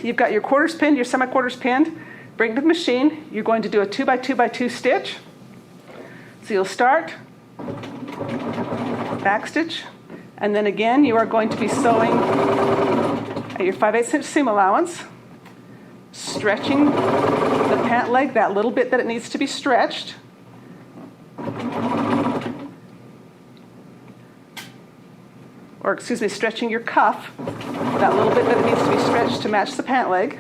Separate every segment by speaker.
Speaker 1: you've got your quarters pinned, your semi-quarters pinned, bring it to the machine. You're going to do a 2 by 2 by 2 stitch. So you'll start, back stitch, and then again you are going to be sewing at your 5/8 inch seam allowance, stretching the pant leg that little bit that it needs to be stretched. Or excuse me, stretching your cuff, that little bit that it needs to be stretched to match the pant leg.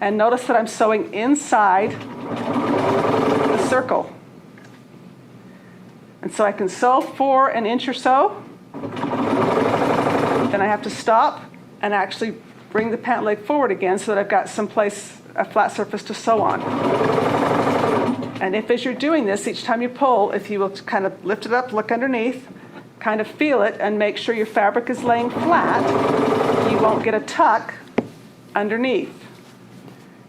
Speaker 1: And notice that I'm sewing inside the circle. And so I can sew for an inch or so, then I have to stop and actually bring the pant leg forward again so that I've got someplace, a flat surface to sew on. And if as you're doing this, each time you pull, if you will kind of lift it up, look underneath, kind of feel it and make sure your fabric is laying flat, you won't get a tuck underneath.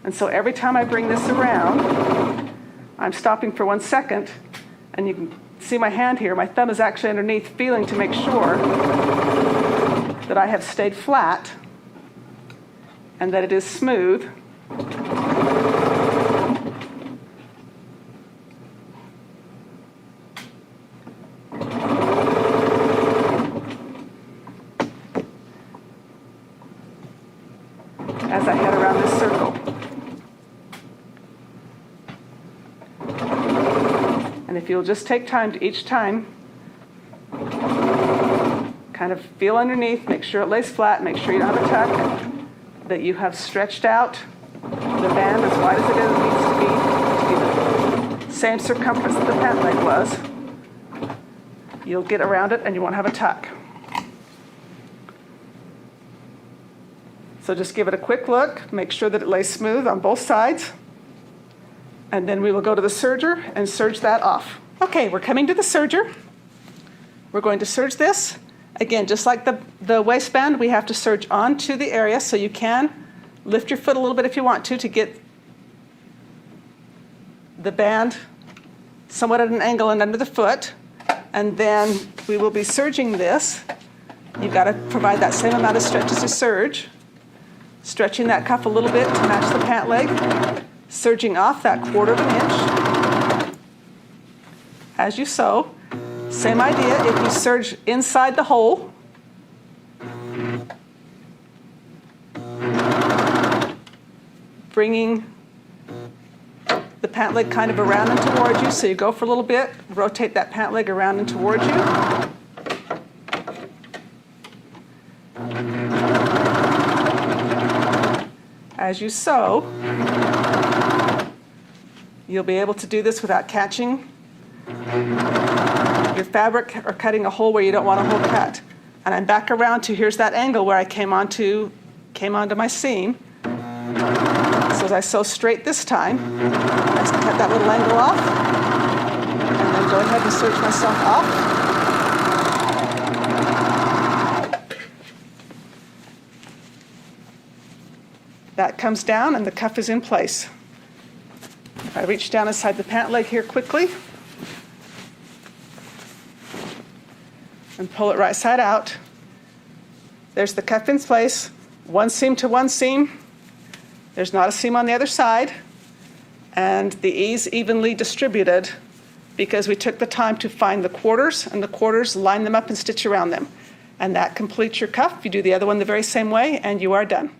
Speaker 1: And so every time I bring this around, I'm stopping for 1 second, and you can see my hand here, my thumb is actually underneath, feeling to make sure that I have stayed flat and that it is smooth. As I head around this circle. And if you'll just take time to each time kind of feel underneath, make sure it lays flat, make sure you don't have a tuck, that you have stretched out the band as wide as it needs to be the same circumference that the pant leg was. You'll get around it and you won't have a tuck. So just give it a quick look, make sure that it lays smooth on both sides, and then we will go to the serger and serge that off. Okay, we're coming to the serger. We're going to serge this. Again, just like the waistband, we have to serge onto the area, so you can lift your foot a little bit if you want to get the band somewhat at an angle and under the foot. And then we will be serging this. You've got to provide that same amount of stretch as you serge. Stretching that cuff a little bit to match the pant leg, serging off that 1/4 of an inch as you sew. Same idea, if you serge inside the hole, bringing the pant leg kind of around and towards you, so you go for a little bit, rotate that pant leg around and towards you. As you sew, you'll be able to do this without catching your fabric or cutting a hole where you don't want a hole cut. And I'm back around to, here's that angle where I came onto my seam. So as I sew straight this time, I just cut that little angle off, and then go ahead and serge myself off. That comes down and the cuff is in place. If I reach down inside the pant leg here quickly and pull it right side out, there's the cuff in place, one seam to one seam. There's not a seam on the other side, and the ease evenly distributed because we took the time to find the quarters, and the quarters, line them up and stitch around them. And that completes your cuff. You do the other one the very same way, and you are done.